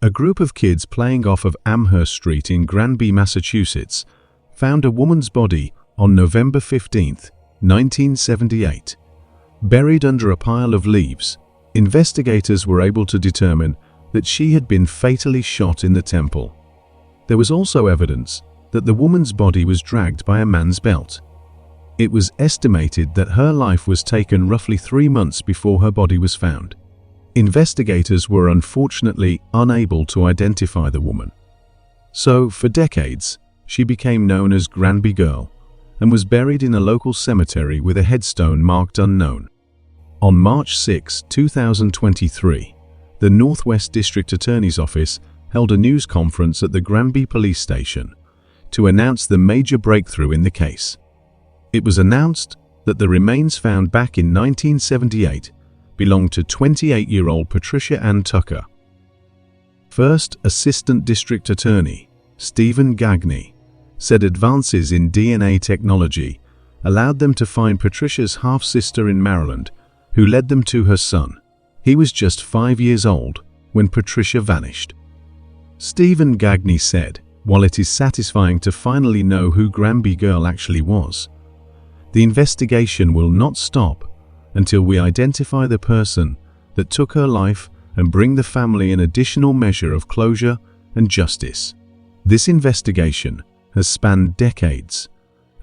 A group of kids playing off of Amherst Street in Granby, Massachusetts, found a woman's body on November 15, 1978. Buried under a pile of leaves, investigators were able to determine that she had been fatally shot in the temple. There was also evidence that the woman's body was dragged by a man's belt. It was estimated that her life was taken roughly 3 months before her body was found. Investigators were unfortunately unable to identify the woman. So, for decades, she became known as Granby Girl and was buried in a local cemetery with a headstone marked unknown. On March 6, 2023, the Northwest District Attorney's Office held a news conference at the Granby Police Station to announce the major breakthrough in the case. It was announced that the remains found back in 1978 belonged to 28-year-old Patricia Ann Tucker. First Assistant District Attorney Stephen Gagne said advances in DNA technology allowed them to find Patricia's half-sister in Maryland, who led them to her son. He was just 5 years old when Patricia vanished. Stephen Gagne said, "While it is satisfying to finally know who Granby Girl actually was, the investigation will not stop until we identify the person that took her life and bring the family an additional measure of closure and justice. This investigation has spanned decades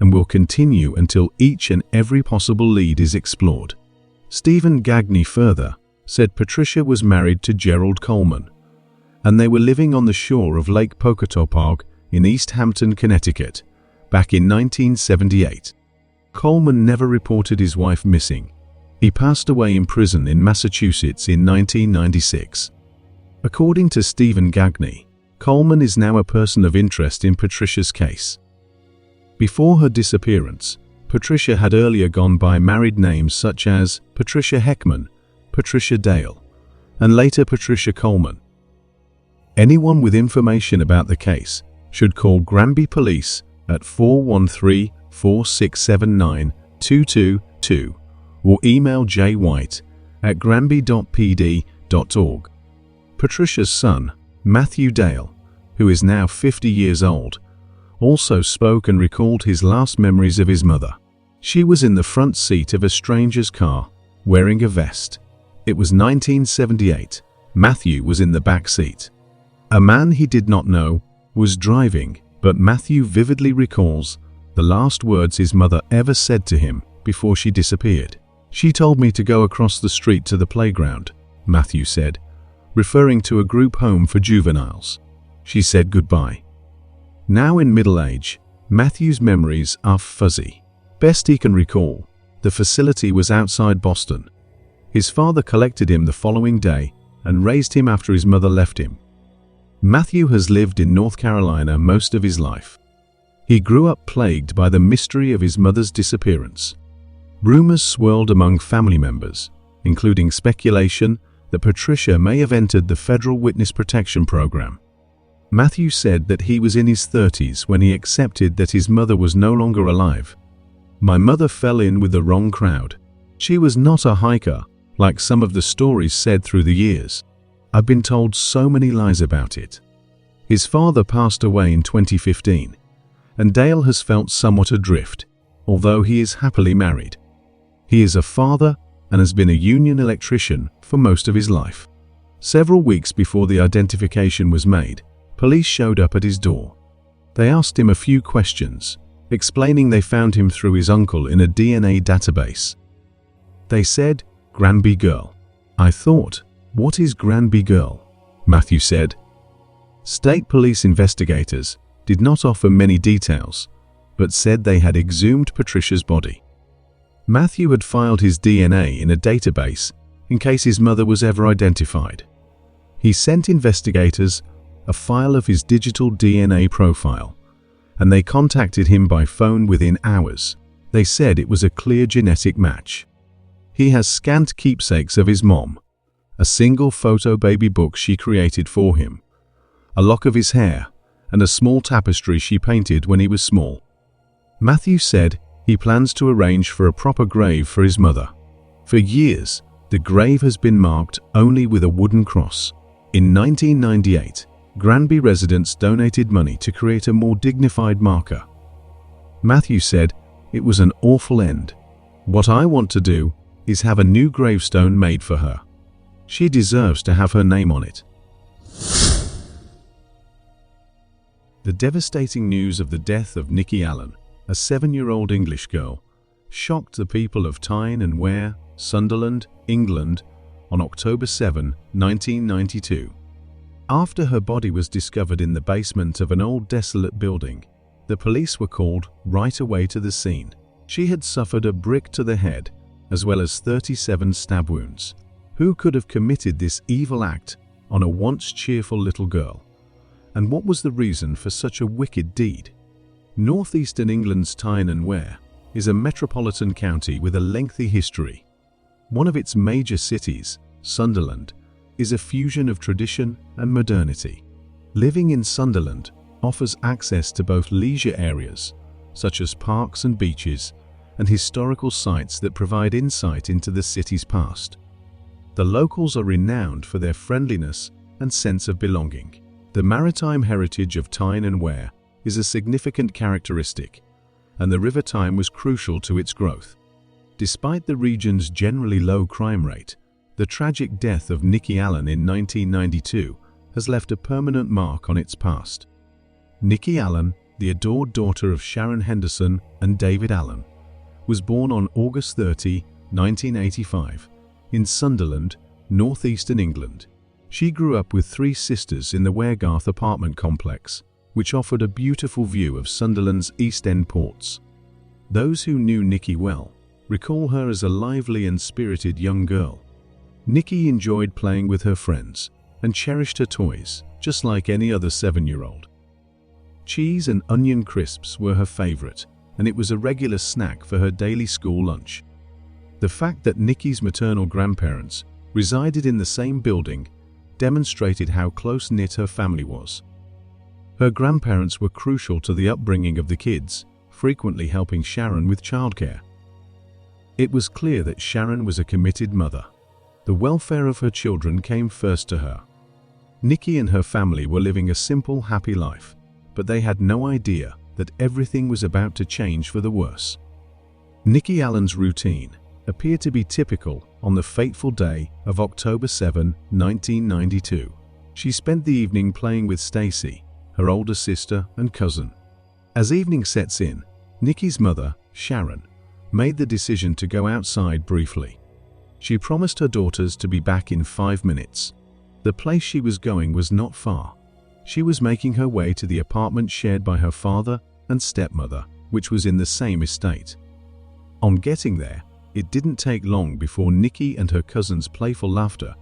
and will continue until each and every possible lead is explored." Stephen Gagne further said Patricia was married to Gerald Coleman, and they were living on the shore of Lake Pocatopog in East Hampton, Connecticut, back in 1978. Coleman never reported his wife missing. He passed away in prison in Massachusetts in 1996. According to Stephen Gagne, Coleman is now a person of interest in Patricia's case. Before her disappearance, Patricia had earlier gone by married names such as Patricia Heckman, Patricia Dale, and later Patricia Coleman. Anyone with information about the case should call Granby Police at 413-4679-222 or email jwhite@granby.pd.org. Patricia's son, Matthew Dale, who is now 50 years old, also spoke and recalled his last memories of his mother. She was in the front seat of a stranger's car, wearing a vest. It was 1978. Matthew was in the back seat. A man he did not know was driving, but Matthew vividly recalls the last words his mother ever said to him before she disappeared. "She told me to go across the street to the playground," Matthew said, referring to a group home for juveniles. "She said goodbye." Now in middle age, Matthew's memories are fuzzy. Best he can recall, the facility was outside Boston. His father collected him the following day and raised him after his mother left him. Matthew has lived in North Carolina most of his life. He grew up plagued by the mystery of his mother's disappearance. Rumors swirled among family members, including speculation that Patricia may have entered the Federal Witness Protection Program. Matthew said that he was in his 30s when he accepted that his mother was no longer alive. "My mother fell in with the wrong crowd. She was not a hiker, like some of the stories said through the years. I've been told so many lies about it." His father passed away in 2015, and Dale has felt somewhat adrift, although he is happily married. He is a father and has been a union electrician for most of his life. Several weeks before the identification was made, police showed up at his door. They asked him a few questions, explaining they found him through his uncle in a DNA database. They said, "Granby Girl." "I thought, what is Granby Girl?" Matthew said. State police investigators did not offer many details, but said they had exhumed Patricia's body. Matthew had filed his DNA in a database in case his mother was ever identified. He sent investigators a file of his digital DNA profile, and they contacted him by phone within hours. They said it was a clear genetic match. He has scant keepsakes of his mom, a single photo baby book she created for him, a lock of his hair, and a small tapestry she painted when he was small. Matthew said he plans to arrange for a proper grave for his mother. For years, the grave has been marked only with a wooden cross. In 1998, Granby residents donated money to create a more dignified marker. Matthew said, "It was an awful end. What I want to do is have a new gravestone made for her. She deserves to have her name on it." The devastating news of the death of Nikki Allen, a 7-year-old English girl, shocked the people of Tyne and Wear, Sunderland, England, on October 7, 1992. After her body was discovered in the basement of an old desolate building, the police were called right away to the scene. She had suffered a brick to the head, as well as 37 stab wounds. Who could have committed this evil act on a once cheerful little girl? And what was the reason for such a wicked deed? Northeastern England's Tyne and Wear is a metropolitan county with a lengthy history. One of its major cities, Sunderland, is a fusion of tradition and modernity. Living in Sunderland offers access to both leisure areas, such as parks and beaches, and historical sites that provide insight into the city's past. The locals are renowned for their friendliness and sense of belonging. The maritime heritage of Tyne and Wear is a significant characteristic, and the River Tyne was crucial to its growth. Despite the region's generally low crime rate, the tragic death of Nikki Allen in 1992 has left a permanent mark on its past. Nikki Allen, the adored daughter of Sharon Henderson and David Allen, was born on August 30, 1985, in Sunderland, northeastern England. She grew up with 3 sisters in the Weargarth apartment complex, which offered a beautiful view of Sunderland's East End ports. Those who knew Nikki well recall her as a lively and spirited young girl. Nikki enjoyed playing with her friends and cherished her toys, just like any other 7-year-old. Cheese and onion crisps were her favorite, and it was a regular snack for her daily school lunch. The fact that Nikki's maternal grandparents resided in the same building demonstrated how close-knit her family was. Her grandparents were crucial to the upbringing of the kids, frequently helping Sharon with childcare. It was clear that Sharon was a committed mother. The welfare of her children came first to her. Nikki and her family were living a simple, happy life, but they had no idea that everything was about to change for the worse. Nikki Allen's routine appeared to be typical on the fateful day of October 7, 1992. She spent the evening playing with Stacy, her older sister and cousin. As evening sets in, Nikki's mother, Sharon, made the decision to go outside briefly. She promised her daughters to be back in 5 minutes. The place she was going was not far. She was making her way to the apartment shared by her father and stepmother, which was in the same estate. On getting there, it didn't take long before Nikki and her cousin's playful laughter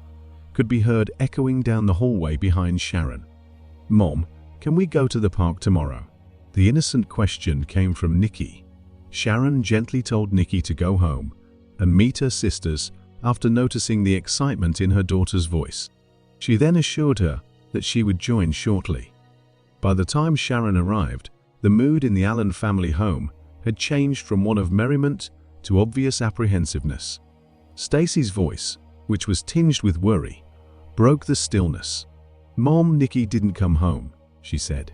could be heard echoing down the hallway behind Sharon. "Mom, can we go to the park tomorrow?" The innocent question came from Nikki. Sharon gently told Nikki to go home and meet her sisters after noticing the excitement in her daughter's voice. She then assured her that she would join shortly. By the time Sharon arrived, the mood in the Allen family home had changed from one of merriment to obvious apprehensiveness. Stacy's voice, which was tinged with worry, broke the stillness. "Mom, Nikki didn't come home," she said.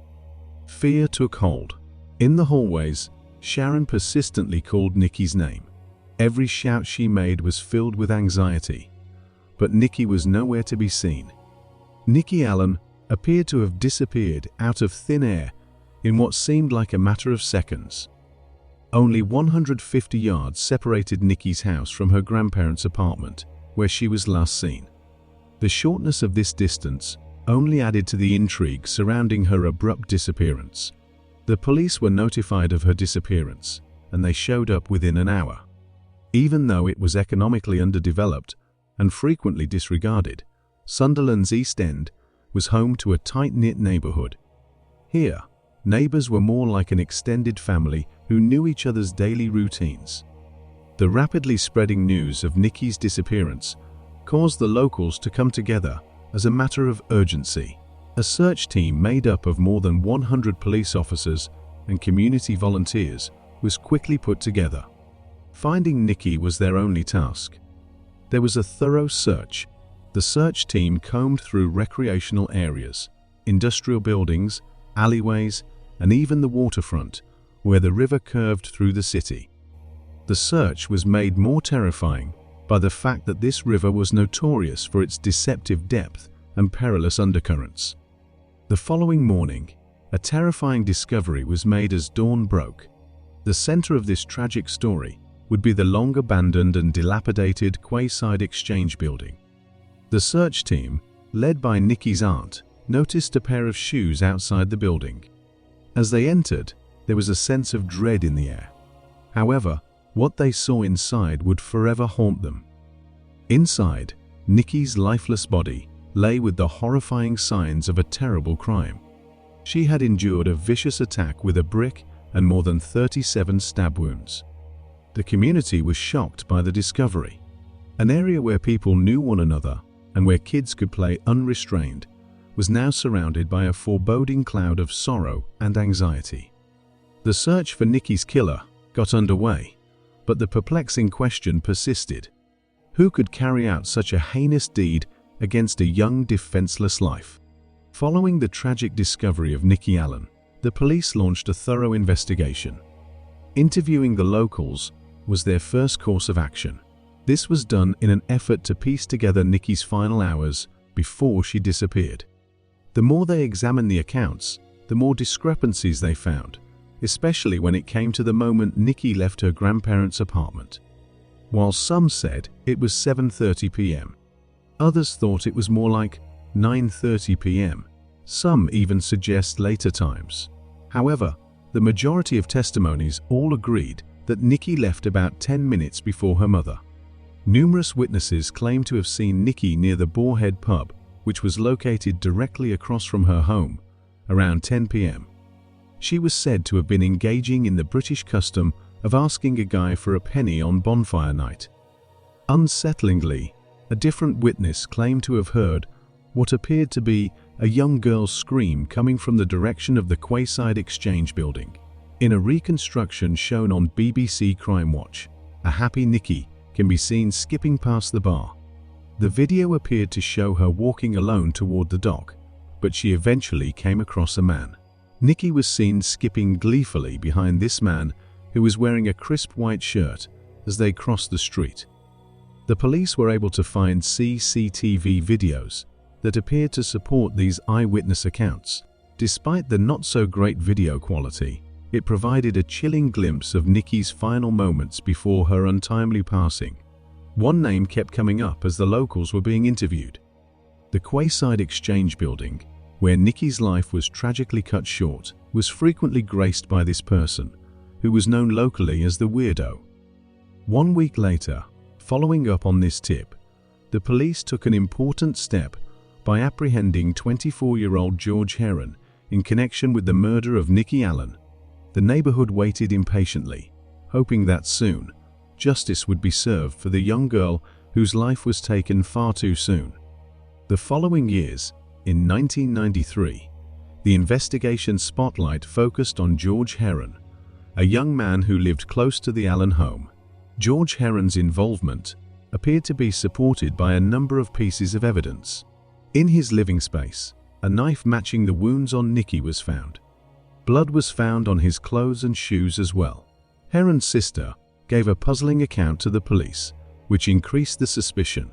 Fear took hold. In the hallways, Sharon persistently called Nikki's name. Every shout she made was filled with anxiety, but Nikki was nowhere to be seen. Nikki Allen appeared to have disappeared out of thin air in what seemed like a matter of seconds. Only 150 yards separated Nikki's house from her grandparents' apartment, where she was last seen. The shortness of this distance only added to the intrigue surrounding her abrupt disappearance. The police were notified of her disappearance, and they showed up within an hour. Even though it was economically underdeveloped and frequently disregarded, Sunderland's East End was home to a tight-knit neighborhood. Here, neighbors were more like an extended family who knew each other's daily routines. The rapidly spreading news of Nikki's disappearance caused the locals to come together as a matter of urgency. A search team made up of more than 100 police officers and community volunteers was quickly put together. Finding Nikki was their only task. There was a thorough search, The search team combed through recreational areas, industrial buildings, alleyways, and even the waterfront, where the river curved through the city. The search was made more terrifying by the fact that this river was notorious for its deceptive depth and perilous undercurrents. The following morning, a terrifying discovery was made as dawn broke. The center of this tragic story would be the long-abandoned and dilapidated Quayside Exchange building. The search team, led by Nikki's aunt, noticed a pair of shoes outside the building. As they entered, there was a sense of dread in the air. However, what they saw inside would forever haunt them. Inside, Nikki's lifeless body lay with the horrifying signs of a terrible crime. She had endured a vicious attack with a brick and more than 37 stab wounds. The community was shocked by the discovery. An area where people knew one another and where kids could play unrestrained was now surrounded by a foreboding cloud of sorrow and anxiety. The search for Nikki's killer got underway, but the perplexing question persisted. Who could carry out such a heinous deed against a young, defenseless life? Following the tragic discovery of Nikki Allen, the police launched a thorough investigation. Interviewing the locals was their first course of action. This was done in an effort to piece together Nikki's final hours before she disappeared. The more they examined the accounts, the more discrepancies they found, especially when it came to the moment Nikki left her grandparents' apartment. While some said it was 7:30 p.m., others thought it was more like 9:30 p.m. Some even suggest later times. However, the majority of testimonies all agreed that Nikki left about 10 minutes before her mother. Numerous witnesses claim to have seen Nikki near the Boarhead pub, which was located directly across from her home, around 10 p.m. She was said to have been engaging in the British custom of asking a guy for a penny on bonfire night. Unsettlingly, a different witness claimed to have heard what appeared to be a young girl's scream coming from the direction of the Quayside Exchange building. In a reconstruction shown on BBC Crime Watch, a happy Nikki can be seen skipping past the bar. The video appeared to show her walking alone toward the dock, but she eventually came across a man. Nikki was seen skipping gleefully behind this man who was wearing a crisp white shirt as they crossed the street. The police were able to find CCTV videos that appeared to support these eyewitness accounts. Despite the not-so-great video quality, it provided a chilling glimpse of Nikki's final moments before her untimely passing. One name kept coming up as the locals were being interviewed. The Quayside Exchange building, where Nikki's life was tragically cut short, was frequently graced by this person, who was known locally as the Weirdo. 1 week later, following up on this tip, the police took an important step by apprehending 24-year-old George Heron in connection with the murder of Nikki Allen. The neighborhood waited impatiently, hoping that soon justice would be served for the young girl whose life was taken far too soon. The following years, in 1993, the investigation spotlight focused on George Heron, a young man who lived close to the Allen home. George Heron's involvement appeared to be supported by a number of pieces of evidence. In his living space, a knife matching the wounds on Nikki was found. Blood was found on his clothes and shoes as well. Heron's sister gave a puzzling account to the police, which increased the suspicion.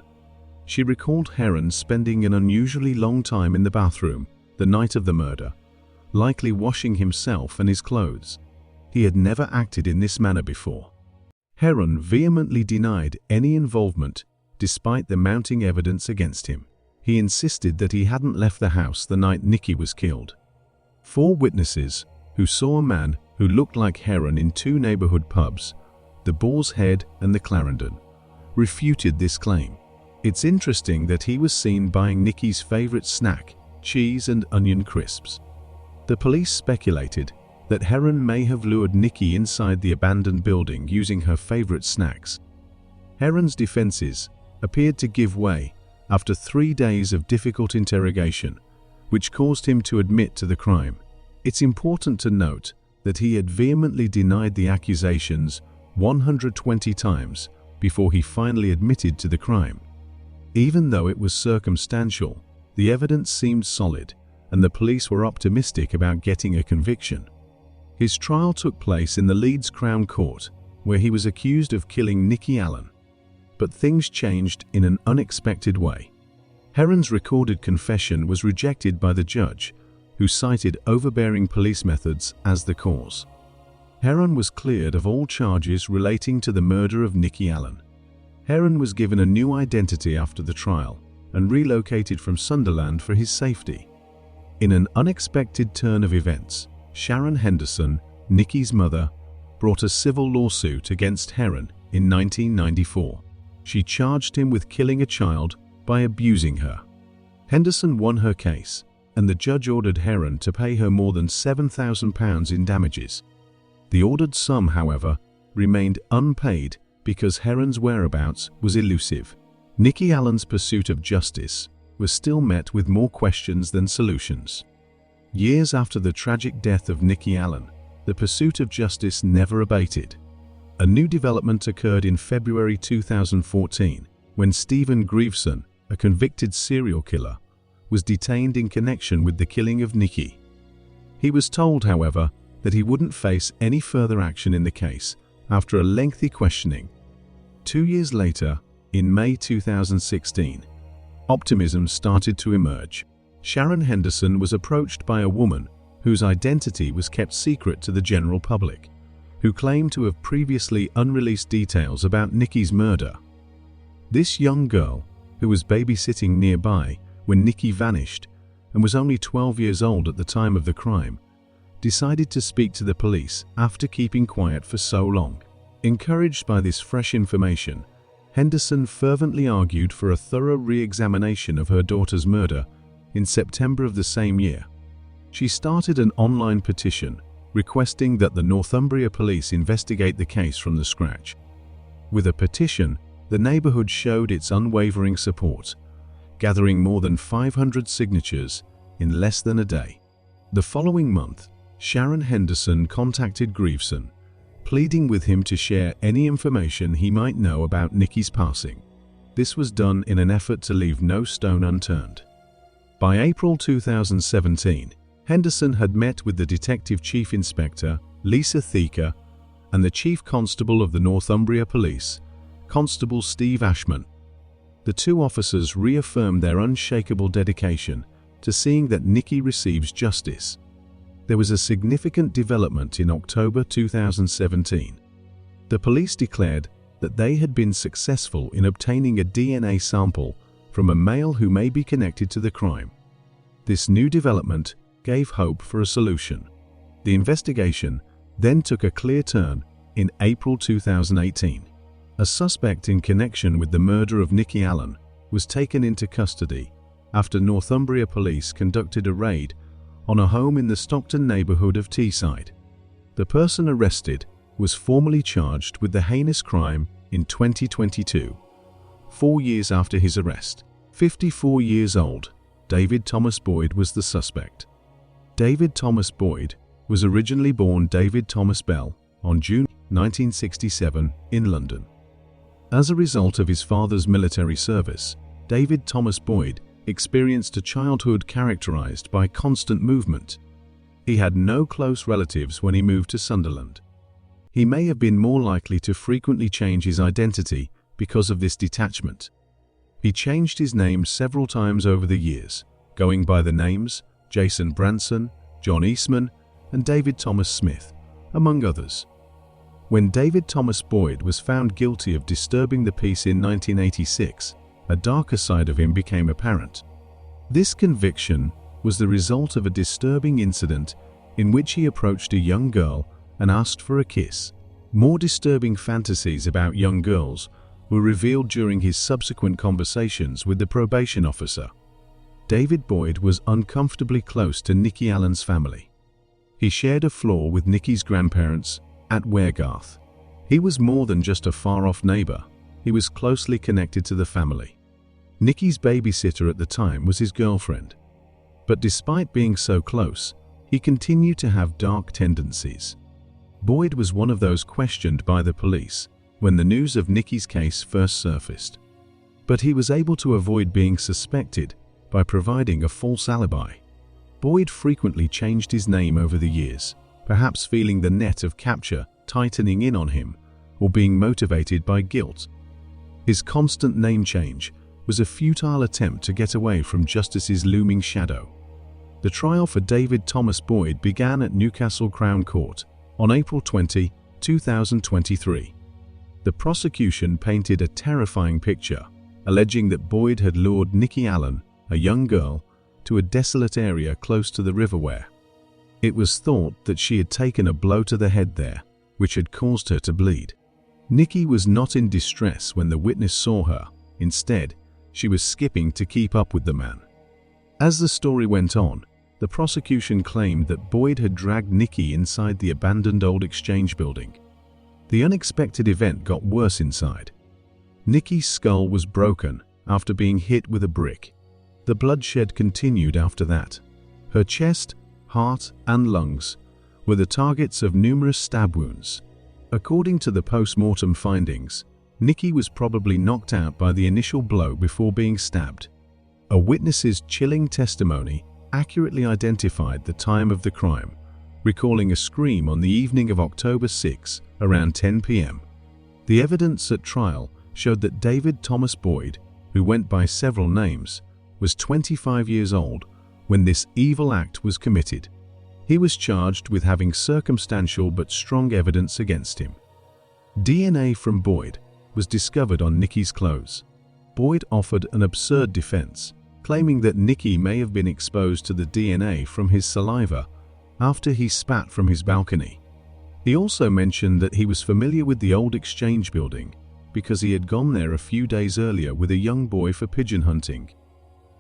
She recalled Heron spending an unusually long time in the bathroom the night of the murder, likely washing himself and his clothes. He had never acted in this manner before. Heron vehemently denied any involvement despite the mounting evidence against him. He insisted that he hadn't left the house the night Nikki was killed. 4 witnesses who saw a man who looked like Heron in 2 neighborhood pubs, the Boar's Head and the Clarendon, refuted this claim. It's interesting that he was seen buying Nikki's favorite snack, cheese and onion crisps. The police speculated that Heron may have lured Nikki inside the abandoned building using her favorite snacks. Heron's defenses appeared to give way after 3 days of difficult interrogation, which caused him to admit to the crime. It's important to note that he had vehemently denied the accusations 120 times before he finally admitted to the crime. Even though it was circumstantial, the evidence seemed solid, and the police were optimistic about getting a conviction. His trial took place in the Leeds Crown Court, where he was accused of killing Nikki Allen. But things changed in an unexpected way. Heron's recorded confession was rejected by the judge, who cited overbearing police methods as the cause. Heron was cleared of all charges relating to the murder of Nikki Allen. Heron was given a new identity after the trial and relocated from Sunderland for his safety. In an unexpected turn of events, Sharon Henderson, Nikki's mother, brought a civil lawsuit against Heron in 1994. She charged him with killing a child by abusing her. Henderson won her case, and the judge ordered Heron to pay her more than £7,000 in damages. The ordered sum, however, remained unpaid because Heron's whereabouts was elusive. Nikki Allen's pursuit of justice was still met with more questions than solutions. Years after the tragic death of Nikki Allen, the pursuit of justice never abated. A new development occurred in February 2014 when Stephen Greaveson, a convicted serial killer, was detained in connection with the killing of Nikki. He was told, however, that he wouldn't face any further action in the case after a lengthy questioning. 2 years later, in May 2016, optimism started to emerge. Sharon Henderson was approached by a woman whose identity was kept secret to the general public, who claimed to have previously unreleased details about Nikki's murder. This young girl, who was babysitting nearby when Nikki vanished and was only 12 years old at the time of the crime, decided to speak to the police after keeping quiet for so long. Encouraged by this fresh information, Henderson fervently argued for a thorough re-examination of her daughter's murder in September of the same year. She started an online petition requesting that the Northumbria police investigate the case from the scratch. With a petition, the neighborhood showed its unwavering support, gathering more than 500 signatures in less than a day. The following month, Sharon Henderson contacted Greaveson, pleading with him to share any information he might know about Nikki's passing. This was done in an effort to leave no stone unturned. By April 2017, Henderson had met with the Detective Chief Inspector, Lisa Thieker, and the Chief Constable of the Northumbria Police, Constable Steve Ashman. The two officers reaffirmed their unshakable dedication to seeing that Nikki receives justice. There was a significant development in October 2017. The police declared that they had been successful in obtaining a DNA sample from a male who may be connected to the crime. This new development gave hope for a solution. The investigation then took a clear turn in April 2018. A suspect in connection with the murder of Nikki Allen was taken into custody after Northumbria police conducted a raid on a home in the Stockton neighborhood of Teesside. The person arrested was formally charged with the heinous crime in 2022, 4 years after his arrest. 54 years old, David Thomas Boyd was the suspect. David Thomas Boyd was originally born David Thomas Bell on June 1967 in London. As a result of his father's military service, David Thomas Boyd experienced a childhood characterized by constant movement. He had no close relatives when he moved to Sunderland. He may have been more likely to frequently change his identity because of this detachment. He changed his name several times over the years, going by the names Jason Branson, John Eastman, and David Thomas Smith, among others. When David Thomas Boyd was found guilty of disturbing the peace in 1986, a darker side of him became apparent. This conviction was the result of a disturbing incident in which he approached a young girl and asked for a kiss. More disturbing fantasies about young girls were revealed during his subsequent conversations with the probation officer. David Boyd was uncomfortably close to Nikki Allen's family. He shared a floor with Nikki's grandparents at Weregarth. He was more than just a far-off neighbor. He was closely connected to the family. Nikki's babysitter at the time was his girlfriend. But despite being so close, he continued to have dark tendencies. Boyd was one of those questioned by the police when the news of Nikki's case first surfaced. but he was able to avoid being suspected by providing a false alibi. Boyd frequently changed his name over the years, perhaps feeling the net of capture tightening in on him or being motivated by guilt. His constant name change was a futile attempt to get away from justice's looming shadow. The trial for David Thomas Boyd began at Newcastle Crown Court on April 20, 2023. The prosecution painted a terrifying picture, alleging that Boyd had lured Nikki Allen, a young girl, to a desolate area close to the River Wear. It was thought that she had taken a blow to the head there, which had caused her to bleed. Nikki was not in distress when the witness saw her. Instead, she was skipping to keep up with the man. As the story went on, the prosecution claimed that Boyd had dragged Nikki inside the abandoned old exchange building. The unexpected event got worse inside. Nikki's skull was broken after being hit with a brick. The bloodshed continued after that. Her chest, heart, and lungs were the targets of numerous stab wounds. According to the post-mortem findings, Nikki was probably knocked out by the initial blow before being stabbed. A witness's chilling testimony accurately identified the time of the crime, recalling a scream on the evening of October 6 around 10 p.m. The evidence at trial showed that David Thomas Boyd, who went by several names, was 25 years old when this evil act was committed. He was charged with having circumstantial but strong evidence against him. DNA from Boyd was discovered on Nikki's clothes. Boyd offered an absurd defense, claiming that Nikki may have been exposed to the DNA from his saliva after he spat from his balcony. He also mentioned that he was familiar with the old exchange building because he had gone there a few days earlier with a young boy for pigeon hunting.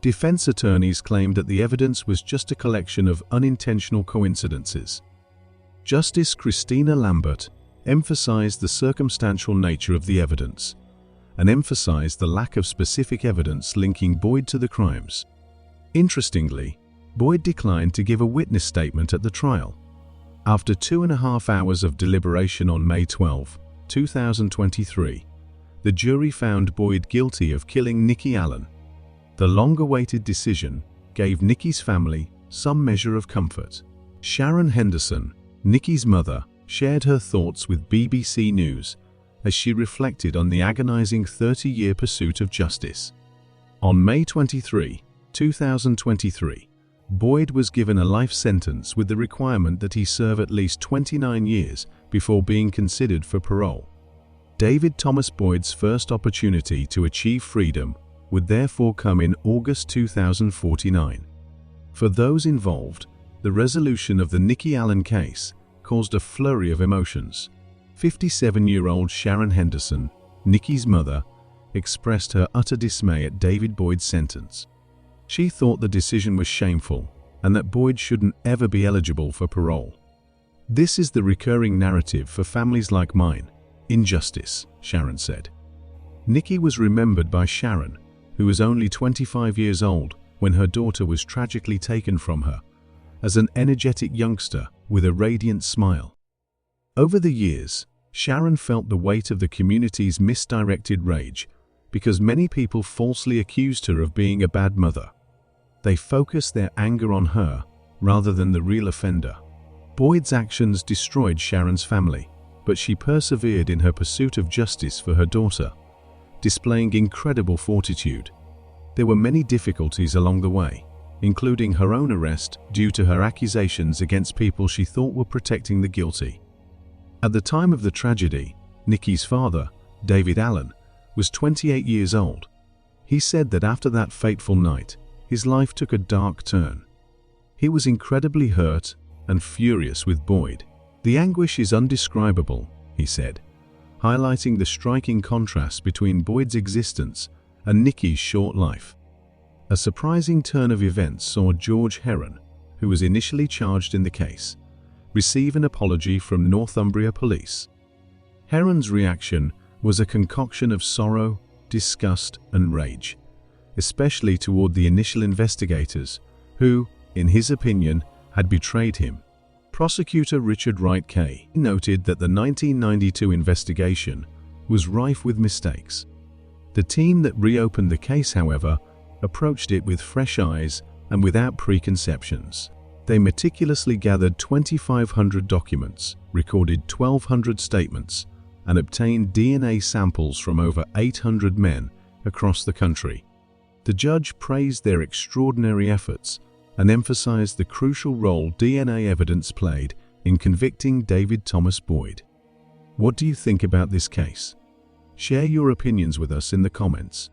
Defense attorneys claimed that the evidence was just a collection of unintentional coincidences. Justice Christina Lambert emphasized the circumstantial nature of the evidence and emphasized the lack of specific evidence linking Boyd to the crimes. Interestingly, Boyd declined to give a witness statement at the trial. After 2.5 hours of deliberation on May 12, 2023, the jury found Boyd guilty of killing Nikki Allen. The long-awaited decision gave Nikki's family some measure of comfort. Sharon Henderson, Nikki's mother, shared her thoughts with BBC News as she reflected on the agonizing 30-year pursuit of justice. On May 23, 2023, Boyd was given a life sentence with the requirement that he serve at least 29 years before being considered for parole. David Thomas Boyd's first opportunity to achieve freedom would therefore come in August 2049. For those involved, the resolution of the Nikki Allen case caused a flurry of emotions. 57-year-old Sharon Henderson, Nikki's mother, expressed her utter dismay at David Boyd's sentence. She thought the decision was shameful and that Boyd shouldn't ever be eligible for parole. "This is the recurring narrative for families like mine. Injustice," Sharon said. Nikki was remembered by Sharon, who was only 25 years old when her daughter was tragically taken from her, as an energetic youngster with a radiant smile. Over the years, Sharon felt the weight of the community's misdirected rage because many people falsely accused her of being a bad mother. They focused their anger on her rather than the real offender. Boyd's actions destroyed Sharon's family, but she persevered in her pursuit of justice for her daughter, displaying incredible fortitude. There were many difficulties along the way, including her own arrest due to her accusations against people she thought were protecting the guilty. At the time of the tragedy, Nikki's father, David Allen, was 28 years old. He said that after that fateful night, his life took a dark turn. He was incredibly hurt and furious with Boyd. "The anguish is undescribable," he said, highlighting the striking contrast between Boyd's existence and Nikki's short life. A surprising turn of events saw George Heron, who was initially charged in the case, receive an apology from Northumbria Police. Heron's reaction was a concoction of sorrow, disgust, and rage, especially toward the initial investigators who, in his opinion, had betrayed him. Prosecutor Richard Wright Kay noted that the 1992 investigation was rife with mistakes. The team that reopened the case, however, approached it with fresh eyes and without preconceptions. They meticulously gathered 2,500 documents, recorded 1,200 statements, and obtained DNA samples from over 800 men across the country. The judge praised their extraordinary efforts and emphasized the crucial role DNA evidence played in convicting David Thomas Boyd. What do you think about this case? Share your opinions with us in the comments.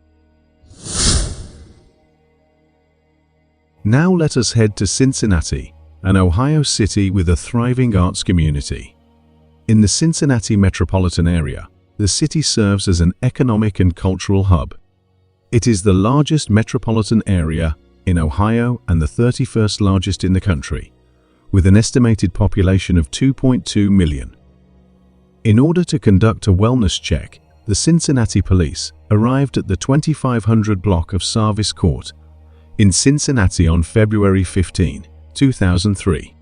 Now let us head to Cincinnati, an Ohio city with a thriving arts community. In the Cincinnati metropolitan area, the city serves as an economic and cultural hub. It is the largest metropolitan area in Ohio and the 31st largest in the country, with an estimated population of 2.2 million. In order to conduct a wellness check, the Cincinnati police arrived at the 2500 block of Sarvis Court in Cincinnati on February 15, 2003.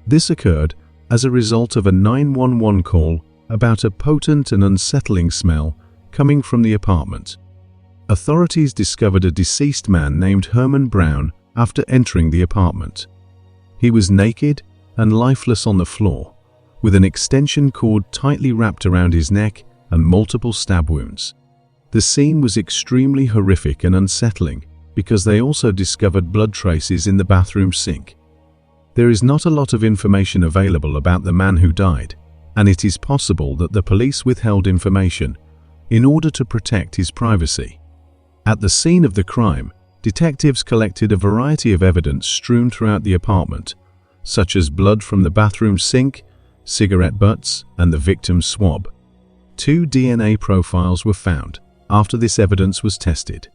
This occurred as a result of a 911 call about a potent and unsettling smell coming from the apartment. Authorities discovered a deceased man named Herman Brown after entering the apartment. He was naked and lifeless on the floor, with an extension cord tightly wrapped around his neck and multiple stab wounds. The scene was extremely horrific and unsettling because they also discovered blood traces in the bathroom sink. There is not a lot of information available about the man who died, and it is possible that the police withheld information in order to protect his privacy. At the scene of the crime, detectives collected a variety of evidence strewn throughout the apartment, such as blood from the bathroom sink, cigarette butts, and the victim's swab. 2 DNA profiles were found after this evidence was tested.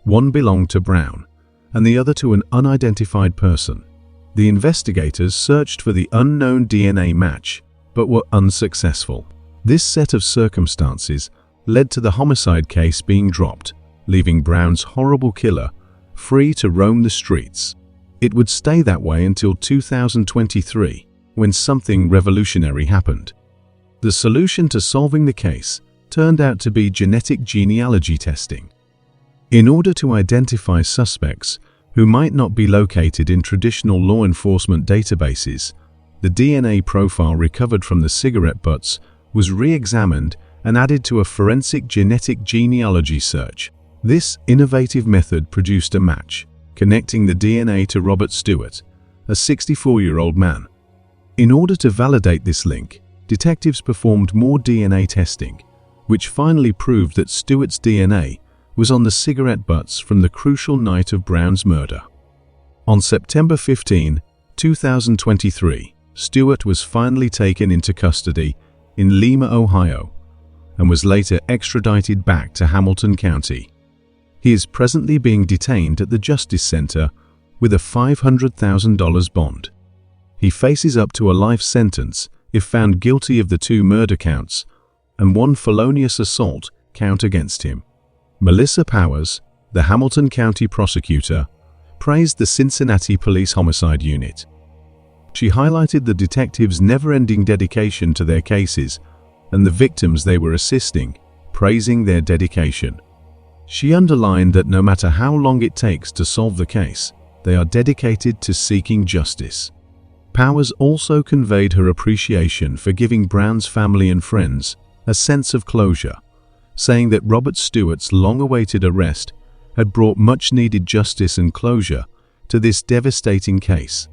One belonged to Brown, and the other to an unidentified person. The investigators searched for the unknown DNA match, but were unsuccessful. This set of circumstances led to the homicide case being dropped, leaving Brown's horrible killer free to roam the streets. It would stay that way until 2023, when something revolutionary happened. The solution to solving the case turned out to be genetic genealogy testing. In order to identify suspects who might not be located in traditional law enforcement databases, the DNA profile recovered from the cigarette butts was re-examined and added to a forensic genetic genealogy search. This innovative method produced a match, connecting the DNA to Robert Stewart, a 64-year-old man. In order to validate this link, detectives performed more DNA testing, which finally proved that Stewart's DNA was on the cigarette butts from the crucial night of Brown's murder. On September 15, 2023, Stewart was finally taken into custody in Lima, Ohio, and was later extradited back to Hamilton County. He is presently being detained at the Justice Center with a $500,000 bond. He faces up to a life sentence if found guilty of the 2 murder counts and 1 felonious assault count against him. Melissa Powers, the Hamilton County prosecutor, praised the Cincinnati Police Homicide Unit. She highlighted the detectives' never-ending dedication to their cases and the victims they were assisting, praising their dedication. She underlined that no matter how long it takes to solve the case, they are dedicated to seeking justice. Powers also conveyed her appreciation for giving Brown's family and friends a sense of closure, saying that Robert Stewart's long-awaited arrest had brought much-needed justice and closure to this devastating case.